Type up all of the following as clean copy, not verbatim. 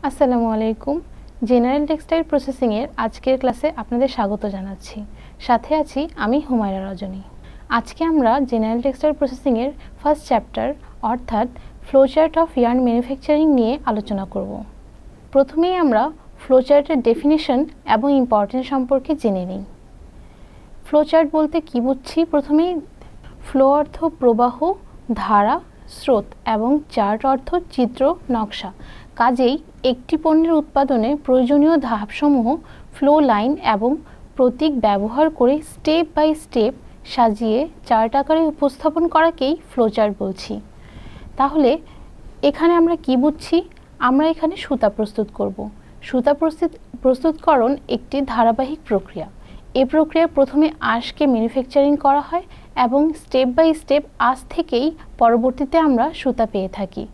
আসসালামু আলাইকুম। General textile processing এর আজকের ক্লাসে আপনাদের স্বাগত জানাচ্ছি। সাথে আছি আমি হুমায়রা রজনী। আজকে আমরা জেনারেল টেক্সটাইল প্রসেসিং এর ফার্স্ট চ্যাপ্টার অর্থাৎ ফ্লোচার্ট অফ ইয়ার্ন ম্যানুফ্যাকচারিং নিয়ে আলোচনা করব। প্রথমেই আমরা ফ্লোচার্টের ডেফিনিশন এবং ইম্পর্টেন্স সম্পর্কে জেনে নিই। ফ্লোচার্ট বলতে কি বুঝছি? প্রথমেই ফ্লো অর্থ প্রবাহ, ধারা, স্রোত এবং চার্ট অর্থ চিত্র, নকশা। কাজেই একটি পণ্যের উৎপাদনে প্রয়োজনীয় ধাপসমূহ ফ্লো লাইন এবং প্রতীক ব্যবহার করে স্টেপ বাই স্টেপ সাজিয়ে চার্ট আকারে উপস্থাপন করাকেই ফ্লোচার্ট বলছি। তাহলে এখানে আমরা কি বুঝছি? আমরা এখানে সুতা প্রস্তুত করব। সুতা প্রস্তুতকরণ একটি ধারাবাহিক প্রক্রিয়া। এই প্রক্রিয়ায় প্রথমে আঁশকে ম্যানুফ্যাকচারিং করা হয় এবং স্টেপ বাই স্টেপ আঁশ থেকেই পরবর্তীতে আমরা সুতা পেয়ে থাকি।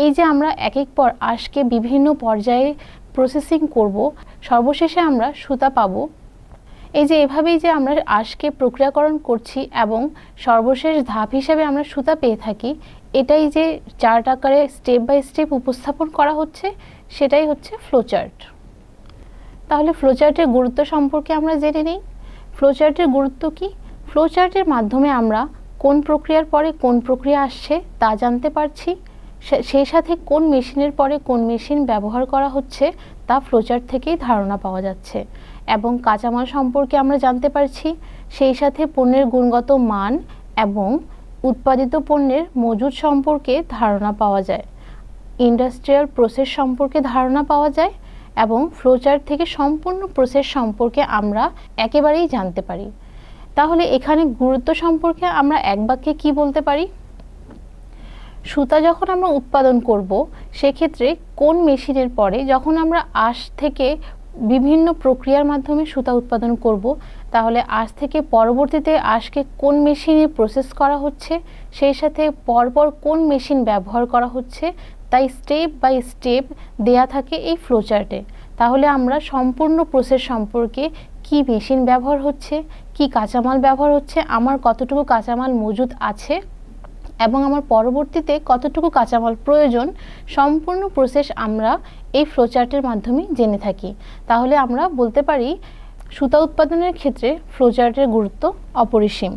এই যে আমরা এক এক পর আঁশকে বিভিন্ন পর্যায়ে প্রসেসিং করব, সর্বশেষে আমরা সুতা পাবো। এই যে এভাবেই যে আমরা আঁশকে প্রক্রিয়াকরণ করছি এবং সর্বশেষ ধাপ হিসেবে আমরা সুতা পেয়ে থাকি, এটাই যে চার্ট আকারে স্টেপ বাই স্টেপ উপস্থাপন করা হচ্ছে, সেটাই হচ্ছে ফ্লোচার্ট। তাহলে ফ্লোচার্টের গুরুত্ব সম্পর্কে আমরা জেনে নিই। ফ্লোচার্টের গুরুত্ব কি? ফ্লোচার্টের মাধ্যমে আমরা কোন প্রক্রিয়ার পরে কোন প্রক্রিয়া আসছে তা জানতে পারছি, সেই সাথে কোন মেশিনের পরে কোন মেশিন ব্যবহার করা হচ্ছে তা ফ্লোচার্ট থেকেই ধারণা পাওয়া যাচ্ছে, এবং কাঁচামাল সম্পর্কে আমরা জানতে পারছি। সেই সাথে পণ্যের গুণগত মান এবং উৎপাদিত পণ্যের মজুদ সম্পর্কে ধারণা পাওয়া যায়, ইন্ডাস্ট্রিয়াল প্রসেস সম্পর্কে ধারণা পাওয়া যায় এবং ফ্লোচার্ট থেকে সম্পূর্ণ প্রসেস সম্পর্কে আমরা একেবারেই জানতে পারি। তাহলে এখানে গুরুত্ব সম্পর্কে আমরা এক বাক্যে কি বলতে পারি? সুতা যখন আমরা উৎপাদন করব, সেক্ষেত্রে কোন মেশিনের পরে যখন আমরা আঁশ থেকে বিভিন্ন প্রক্রিয়ার মাধ্যমে সুতা উৎপাদন করব, তাহলে আঁশ থেকে পরবর্তীতে আঁশকে কোন মেশিনে প্রসেস করা হচ্ছে, সেই সাথে পরপর কোন মেশিন ব্যবহার করা হচ্ছে, তাই স্টেপ বাই স্টেপ দেয়া থাকে এই ফ্লোচার্টে। তাহলে আমরা সম্পূর্ণ প্রসেস সম্পর্কে, কি মেশিন ব্যবহার হচ্ছে, কি কাঁচামাল ব্যবহার হচ্ছে, আমার কতটুকু কাঁচামাল মজুদ আছে এবং আমার পরবর্তীতে কতটুকু কাঁচামাল প্রয়োজন, সম্পূর্ণ প্রসেস আমরা এই ফ্লোচার্টের মাধ্যমে জেনে থাকি। তাহলে আমরা বলতে পারি সুতা উৎপাদনের ক্ষেত্রে ফ্লোচার্টের গুরুত্ব অপরিসীম।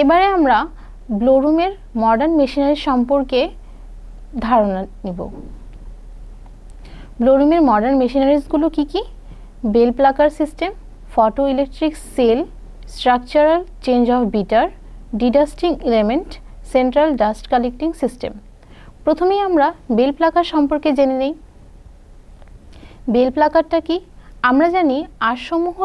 এবারে আমরা ব্লোরুমের মডার্ন মেশিনারি সম্পর্কে ধারণা নিব। ব্লোরুমের মডার্ন মেশিনারিজগুলো কি কি? Bale plucker system, photo electric cell, structural change of beater, dedusting element, central dust collecting system. প্রথমেই আমরা বেল প্লাকার সম্পর্কে জেনে নেই। বেল প্লাকারটা কি? আমরা জানি আঁশসমূহ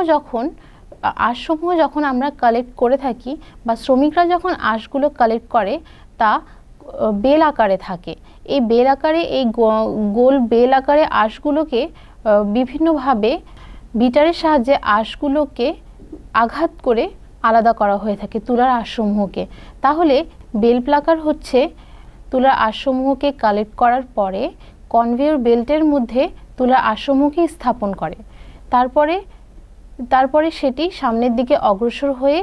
যখন আমরা কালেক্ট করে থাকি বা শ্রমিকরা যখন আঁশগুলো কালেক্ট করে, তা বেল আকারে থাকে। এই বেল আকারে, এই গোল বেল আকারে আঁশগুলোকে বিভিন্নভাবে বিটারের সাহায্যে আঁশগুলোকে আঘাত করে আলাদা করা হয়ে থাকে তুলার আঁশসমূহকে। তাহলে বেল প্লাকার হচ্ছে তুলার আঁশসমূহকে কালেক্ট করার পরে কনভেয়র বেল্টের মধ্যে তুলার আঁশসমূহকে স্থাপন করে। তারপরে সেটি সামনের দিকে অগ্রসর হয়ে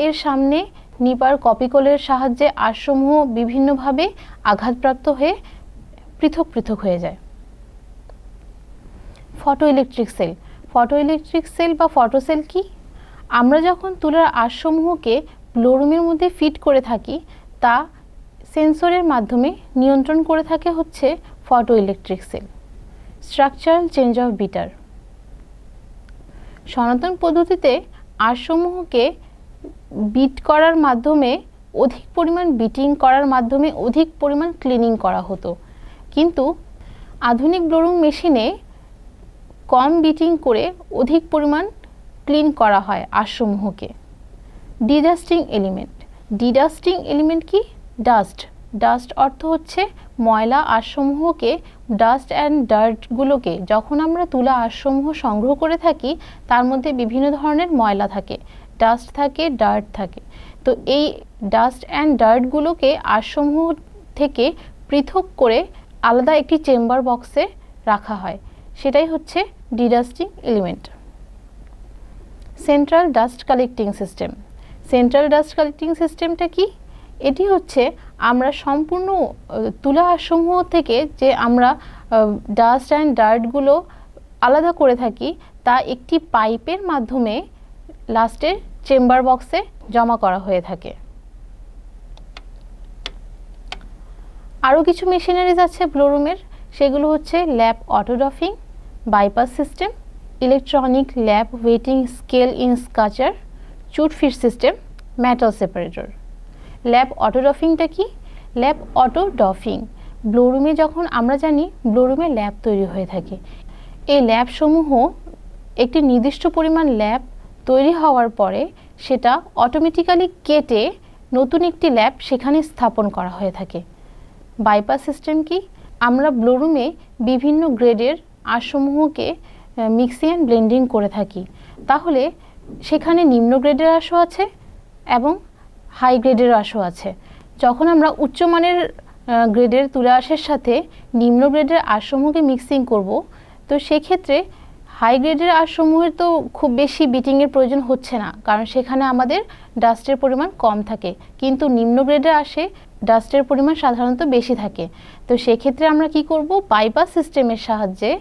এর সামনে নিপার কপিকলের সাহায্যে আঁশসমূহ বিভিন্নভাবে আঘাতপ্রাপ্ত হয়ে পৃথক পৃথক হয়ে যায়। Photo electric cell. Photo electric cell বা ফটোসেল কি? আমরা যখন তুলার আঁশসমূহকে ব্লোরুমের মধ্যে ফিট করে থাকি, তা সেন্সরের মাধ্যমে নিয়ন্ত্রণ করে থাকে হচ্ছে photo electric cell. Structural change of bitter. সনাতন পদ্ধতিতে আঁশসমূহকে বিট করার মাধ্যমে, অধিক পরিমাণ বিটিং করার মাধ্যমে অধিক পরিমাণ ক্লিনিং করা হতো, কিন্তু আধুনিক ব্লোরুম মেশিনে কম বিটিং করে অধিক পরিমাণ ক্লিন করা হয় আঁশসমূহকে। ডিডাস্টিং এলিমেন্ট। ডিডাস্টিং এলিমেন্ট কি? ডাস্ট অর্থ হচ্ছে ময়লা আঁশসমূহকে, ডাস্ট অ্যান্ড ডার্টগুলোকে যখন আমরা তুলা আঁশসমূহ সংগ্রহ করে থাকি, তার মধ্যে বিভিন্ন ধরনের ময়লা থাকে, ডাস্ট থাকে, ডার্ট থাকে। তো এই ডাস্ট অ্যান্ড ডার্টগুলোকে আঁশসমূহ থেকে পৃথক করে আলাদা একটি চেম্বার বক্সে রাখা হয়, সেটাই হচ্ছে dedusting element. Central dust collecting system. Central dust collecting সিস্টেমটা কি? এটি হচ্ছে আমরা সম্পূর্ণ তুলা সমূহ থেকে যে আমরা ডাস্ট অ্যান্ড ডার্টগুলো আলাদা করে থাকি তা একটি পাইপের মাধ্যমে লাস্টের চেম্বার বক্সে জমা করা হয়ে থাকে। আরও কিছু মেশিনারিজ আছে ব্লোরুমের, সেগুলো হচ্ছে lap auto doffing, bypass system, electronic lap ওয়েটিং scale in scutcher, chute feed system, metal separator. Lap অটোডফিংটা কি? ল্যাব অটোডফিং ব্লোরুমে যখন আমরা জানি ব্লোরুমে ল্যাব তৈরি হয়ে থাকে, এই ল্যাবসমূহ একটি নির্দিষ্ট পরিমাণ ল্যাব তৈরি হওয়ার পরে সেটা অটোমেটিক্যালি কেটে নতুন একটি ল্যাব সেখানে স্থাপন করা হয়ে থাকে। বাইপাস সিস্টেম কি? আমরা ব্লোরুমে বিভিন্ন গ্রেডের আঁশসমূহকে মিক্সিং অ্যান্ড ব্লেন্ডিং করে থাকি, তাহলে সেখানে নিম্ন গ্রেডের আঁশও আছে এবং হাই গ্রেডের আঁশও আছে। যখন আমরা উচ্চমানের গ্রেডের তুলা আঁশের সাথে নিম্ন গ্রেডের আঁশসমূহকে মিক্সিং করব, তো সেক্ষেত্রে হাই গ্রেডের আঁশসমূহের তো খুব বেশি বিটিংয়ের প্রয়োজন হচ্ছে না, কারণ সেখানে আমাদের ডাস্টের পরিমাণ কম থাকে, কিন্তু নিম্ন গ্রেডের আঁশে ডাস্টের পরিমাণ সাধারণত বেশি থাকে। তো সেক্ষেত্রে আমরা কি করব, বাইপাস সিস্টেমের সাহায্যে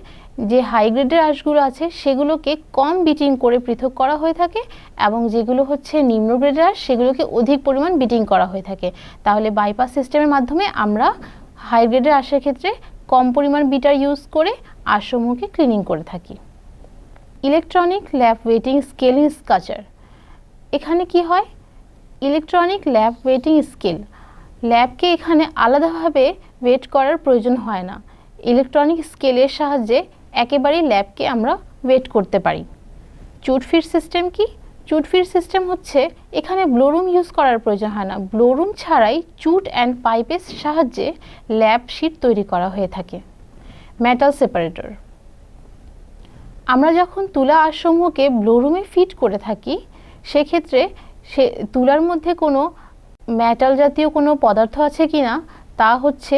যে হাই গ্রেডের আঁশগুলো আছে সেগুলোকে কম বিটিং করে পৃথক করা হয়ে থাকে এবং যেগুলো হচ্ছে নিম্ন গ্রেডের আঁশ সেগুলোকে অধিক পরিমাণ বিটিং করা হয়ে থাকে। তাহলে বাইপাস সিস্টেমের মাধ্যমে আমরা হাই গ্রেডের আঁশের ক্ষেত্রে কম পরিমাণ বিটার ইউজ করে আঁশসমূহকে ক্লিনিং করে থাকি। ইলেকট্রনিক ল্যাব ওয়েটিং স্কেলিং স্কাচার, এখানে কি হয়, ইলেকট্রনিক ল্যাব ওয়েটিং স্কেল, ল্যাবকে এখানে আলাদাভাবে ওয়েট করার প্রয়োজন হয় না, ইলেকট্রনিক স্কেলের সাহায্যে একেবারেই ল্যাবকে আমরা ওয়েট করতে পারি। চুট ফিট সিস্টেম কি? চুট ফিট সিস্টেম হচ্ছে এখানে ব্লোরুম ইউজ করার প্রয়োজন হয় না, ব্লোরুম ছাড়াই চুট অ্যান্ড পাইপের সাহায্যে ল্যাব শিট তৈরি করা হয়ে থাকে। মেটাল সেপারেটর, আমরা যখন তুলা আঁশসমূহকে ব্লোরুমে ফিট করে থাকি সেক্ষেত্রে সে তুলার মধ্যে কোনো মেটাল জাতীয় কোনো পদার্থ আছে কি না তা হচ্ছে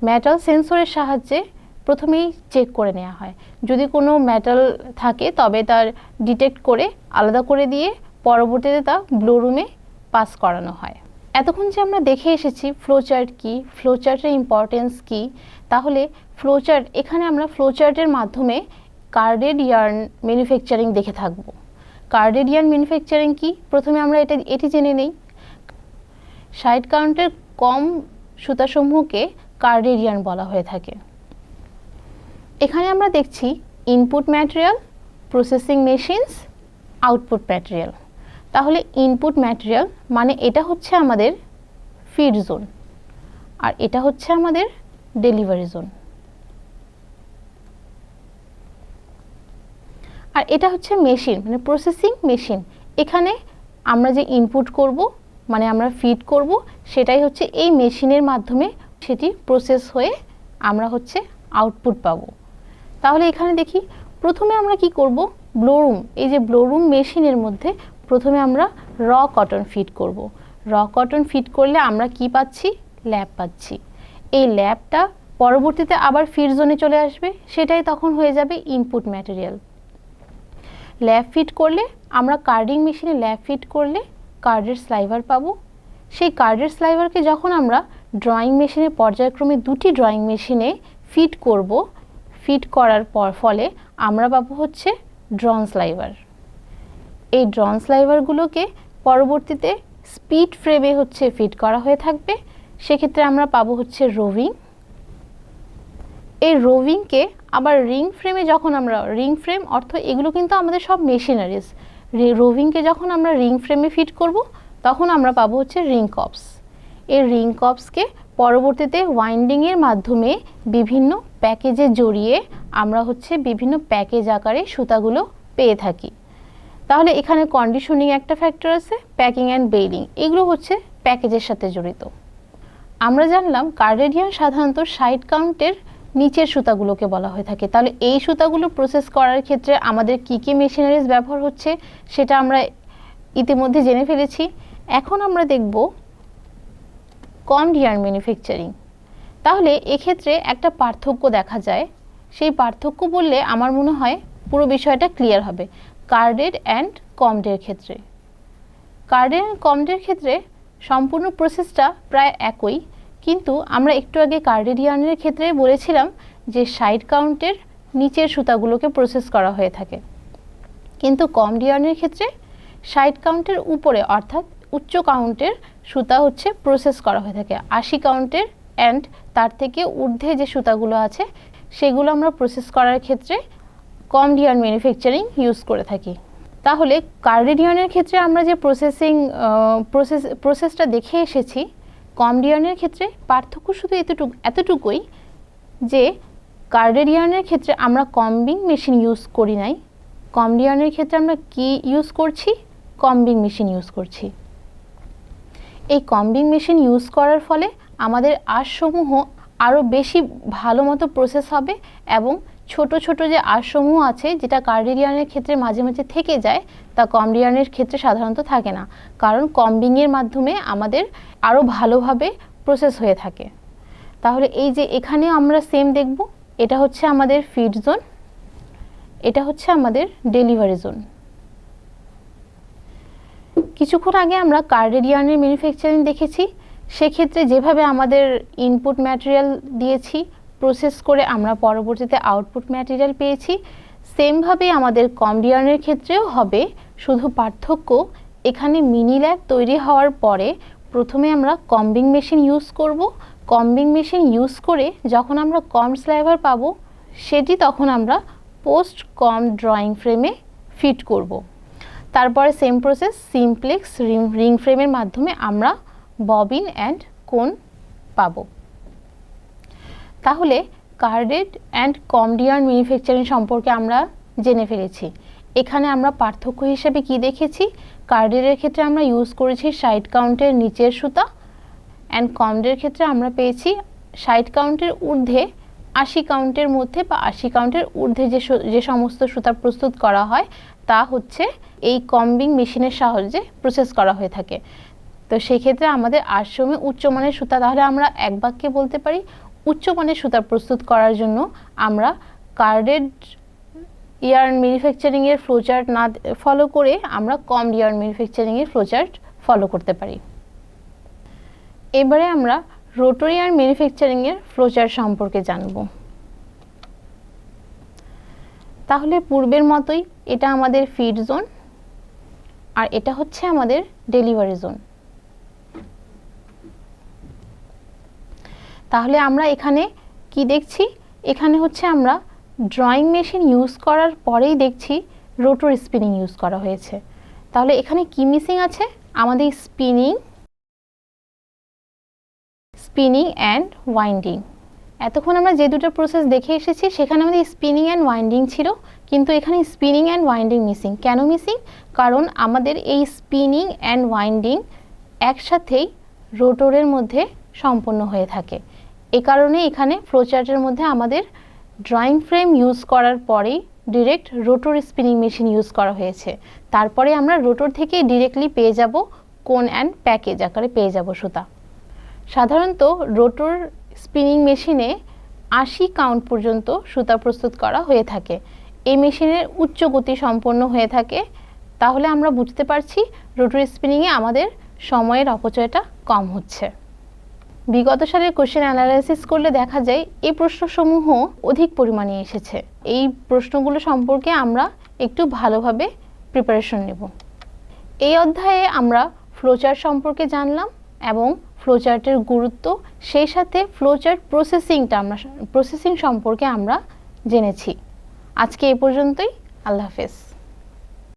মেটাল সেন্সরের সাহায্যে প্রথমেই চেক করে নেওয়া হয়। যদি কোনো মেটাল থাকে তবে তার ডিটেক্ট করে আলাদা করে দিয়ে পরবর্তীতে তা ব্লোরুমে পাস করানো হয়। এতক্ষণ যে আমরা দেখে এসেছি ফ্লোচার্ট কি, ফ্লোচার্টের ইম্পর্টেন্স কি, তাহলে ফ্লোচার্ট, এখানে আমরা ফ্লোচার্টের মাধ্যমে কার্ডেড ইয়ার্ন ম্যানুফ্যাকচারিং দেখে থাকব। কার্ডেড ইয়ার্ন ম্যানুফ্যাকচারিং কি, প্রথমে আমরা এটি জেনে নেই। 60 কাউন্টের কম সুতাসমূহকে কার্ডেড ইয়ার্ন বলা হয়ে থাকে। এখানে আমরা দেখছি input material, processing machines, output material. তাহলে ইনপুট ম্যাটেরিয়াল মানে এটা হচ্ছে আমাদের ফিড জোন আর এটা হচ্ছে আমাদের ডেলিভারি জোন, আর এটা হচ্ছে মেশিন মানে প্রসেসিং মেশিন। এখানে আমরা যে ইনপুট করব মানে আমরা ফিড করব সেটাই হচ্ছে এই মেশিনের মাধ্যমে সেটি প্রসেস হয়ে আমরা হচ্ছে আউটপুট পাবো। তাহলে এখানে দেখি প্রথমে আমরা কি করব, ব্লোরুম, এই যে ব্লোরুম মেশিনের মধ্যে প্রথমে আমরা র কটন ফিড করব। র কটন ফিড করলে আমরা কি পাচ্ছি, ল্যাব পাচ্ছি। এই ল্যাবটা পরবর্তীতে আবার ফিড জোনে চলে আসবে, সেটাই তখন হয়ে যাবে ইনপুট ম্যাটেরিয়াল। ল্যাব ফিট করলে আমরা কার্ডিং মেশিনে ল্যাব ফিট করলে কার্ডের স্লাইভার পাবো। সেই কার্ডের স্লাইভারকে যখন আমরা ড্রয়িং মেশিনে পর্যায়ক্রমে দুটি ড্রয়িং মেশিনে ফিট করব, ফিট করার ফলে আমরা পাবো হচ্ছে ড্রন স্লাইভার। এই ড্রন স্লাইভারগুলোকে পরবর্তীতে স্পিড ফ্রেমে হচ্ছে ফিট করা হয়ে থাকবে, সেক্ষেত্রে আমরা পাবো হচ্ছে রোভিং। এই রোভিংকে আবার রিং ফ্রেমে যখন আমরা, রিং ফ্রেম অর্থ এগুলো কিন্তু আমাদের সব মেশিনারিজ, রোভিংকে যখন আমরা রিং ফ্রেমে ফিট করব তখন আমরা পাবো হচ্ছে রিং কপস। এই রিং কপসকে পরবর্তীতে ওয়াইন্ডিংয়ের মাধ্যমে বিভিন্ন প্যাকেজে জড়িয়ে আমরা হচ্ছে বিভিন্ন প্যাকেজ আকারে সুতাগুলো পেয়ে থাকি। তাহলে এখানে কন্ডিশনিং একটা ফ্যাক্টর আছে, প্যাকিং অ্যান্ড বেইলিং, এগুলো হচ্ছে প্যাকেজের সাথে জড়িত। আমরা জানলাম কার্ডেড ইয়ার্ন সাধারণত 60 কাউন্টের নিচের সুতাগুলোকে বলা হয়ে থাকে। তাহলে এই সুতাগুলো প্রসেস করার ক্ষেত্রে আমাদের কী কী মেশিনারিজ ব্যবহার হচ্ছে সেটা আমরা ইতিমধ্যে জেনে ফেলেছি। এখন আমরা দেখব কমড ইয়ার্ন ম্যানুফ্যাকচারিং। তাহলে এক্ষেত্রে একটা পার্থক্য দেখা যায়, সেই পার্থক্য বললে আমার মনে হয় পুরো বিষয়টা ক্লিয়ার হবে। কার্ডেড অ্যান্ড কমডের ক্ষেত্রে, কার্ডেড অ্যান্ড কমডের ক্ষেত্রে সম্পূর্ণ প্রসেসটা প্রায় একই, কিন্তু আমরা একটু আগে কার্ডেড ইয়ার্নের ক্ষেত্রে বলেছিলাম যে সাইড কাউন্টের নিচের সুতাগুলোকে প্রসেস করা হয়ে থাকে, কিন্তু কমড ইয়ার্নের ক্ষেত্রে সাইড কাউন্টের উপরে অর্থাৎ উচ্চ কাউন্টের সুতা হচ্ছে প্রসেস করা হয়ে থাকে। 80 কাউন্টের অ্যান্ড তার থেকে ঊর্ধ্বে যে সুতাগুলো আছে সেগুলো আমরা প্রসেস করার ক্ষেত্রে কমড ইয়ার্ন ম্যানুফ্যাকচারিং ইউজ করে থাকি। তাহলে কার্ডেড ইয়ার্নের ক্ষেত্রে আমরা যে প্রসেসটা দেখে এসেছি, কমড ইয়ার্নের ক্ষেত্রে পার্থক্য শুধু এতটুকুই যে কার্ডেড ইয়ার্নের ক্ষেত্রে আমরা কম্বিং মেশিন ইউজ করি নাই, কমড ইয়ার্নের ক্ষেত্রে আমরা কি ইউজ করছি, কম্বিং মেশিন ইউজ করছি। এই কম্বিং মেশিন ইউজ করার ফলে আমাদের আঁশসমূহ আরও বেশি ভালো মতো প্রসেস হবে এবং ছোট ছোট যে আঁশসমূহ আছে যেটা কার্ডেড ইয়ার্নের ক্ষেত্রে মাঝে মাঝে থেকে যায়, তা কমড ইয়ার্নের ক্ষেত্রে সাধারণত থাকে না, কারণ কম্বিংয়ের মাধ্যমে আমাদের আরও ভালোভাবে প্রসেস হয়ে থাকে। তাহলে এই যে এখানে আমরা সেম দেখব, এটা হচ্ছে আমাদের ফিড জোন, এটা হচ্ছে আমাদের ডেলিভারি জোন। কিছুক্ষণ আগে আমরা কার্ডেড ইয়ার্নের ম্যানুফ্যাকচারিং দেখেছি, সেক্ষেত্রে যেভাবে আমাদের ইনপুট ম্যাটেরিয়াল দিয়েছি, প্রসেস করে আমরা পরবর্তীতে আউটপুট ম্যাটেরিয়াল পেয়েছি, সেমভাবে আমাদের কমড ইয়ার্নের ক্ষেত্রেও হবে। শুধু পার্থক্য এখানে মিনি ল্যাব তৈরি হওয়ার পরে প্রথমে আমরা কম্বিং মেশিন ইউজ করব, কম্বিং মেশিন ইউজ করে যখন আমরা কমড স্লাইভার পাবো সেটি তখন আমরা পোস্ট কমড ড্রয়িং ফ্রেমে ফিট করব। তারপরে সেম প্রসেস সিমপ্লেক্স রিং ফ্রেমের মাধ্যমে আমরা ববিন অ্যান্ড কোন পাবো। তাহলে carded and commode yarn manufacturing সম্পর্কে আমরা জেনে ফেলেছি। এখানে আমরা পার্থক্য হিসেবে কি দেখেছি, কার্ডেডের ক্ষেত্রে আমরা ইউজ করেছি সাইড কাউন্টের নিচের সুতা অ্যান্ড কমডের ক্ষেত্রে আমরা পেয়েছি সাইড কাউন্টের ঊর্ধ্বে 80 কাউন্টের মধ্যে বা 80 কাউন্টের ঊর্ধ্বে যে সমস্ত সুতা প্রস্তুত করা হয় তা হচ্ছে এই কম্বিং মেশিনের সাহায্যে প্রসেস করা হয়ে থাকে। তো সেক্ষেত্রে আমাদের আশ্রমে উচ্চমানের সুতা, তাহলে আমরা এক বাক্যে বলতে পারি উচ্চমানের সুতা প্রস্তুত করার জন্য আমরা কার্ডেড ইয়ার্ন ম্যানুফ্যাকচারিংয়ের ফ্লোচার্ট না ফলো করে আমরা কমড ইয়ার্ন ম্যানুফ্যাকচারিংয়ের ফ্লোচার্ট ফলো করতে পারি। এবারে আমরা রোটর ইয়ার্ন ম্যানুফ্যাকচারিংয়ের ফ্লোচার্ট সম্পর্কে জানব। তাহলে পূর্বের মতোই এটা আমাদের ফিড জোন আর এটা হচ্ছে আমাদের ডেলিভারি জোন। তাহলে আমরা এখানে কি দেখছি, এখানে হচ্ছে আমরা ড্রয়িং মেশিন ইউজ করার পরেই দেখছি রোটর স্পিনিং ইউজ করা হয়েছে। তাহলে এখানে কি মিসিং আছে, আমাদের স্পিনিং অ্যান্ড ওয়াইন্ডিং। এতক্ষণ আমরা যে দুটো প্রসেস দেখে এসেছি সেখানে আমাদের স্পিনিং অ্যান্ড ওয়াইন্ডিং ছিল, কিন্তু এখানে স্পিনিং অ্যান্ড ওয়াইন্ডিং মিসিং। কেন মিসিং? কারণ আমাদের এই স্পিনিং অ্যান্ড ওয়াইন্ডিং একসাথেই রোটরের মধ্যে সম্পন্ন হয়ে থাকে। এ কারণে এখানে ফ্লোচার্টের মধ্যে আমাদের ড্রয়িং ফ্রেম ইউজ করার পরেই direct rotor spinning machine use করা হয়েছে। তারপরে আমরা রোটর থেকে ডিরেক্টলি পেয়ে যাব কোন অ্যান্ড প্যাকেজ আকারে পেয়ে যাব সুতা। সাধারণত রোটর স্পিনিং মেশিনে 80 কাউন্ট পর্যন্ত সুতা প্রস্তুত করা হয়ে থাকে। এই মেশিনের উচ্চ গতি সম্পন্ন হয়ে থাকে। তাহলে আমরা বুঝতে পারছি রোটর স্পিনিংয়ে আমাদের সময়ের অপচয়টা কম হচ্ছে। বিগত সালের কোশ্চেন অ্যানালাইসিস করলে দেখা যায় এই প্রশ্নসমূহ অধিক পরিমাণে এসেছে। এই প্রশ্নগুলো সম্পর্কে আমরা একটু ভালোভাবে প্রিপারেশন নেব। এই অধ্যায়ে আমরা ফ্লোচার্ট সম্পর্কে জানলাম এবং ফ্লোচার্টের গুরুত্ব, সেই সাথে ফ্লোচার্ট প্রসেসিং সম্পর্কে আমরা জেনেছি। আজকে এই পর্যন্তই। আল্লাহ হাফেজ।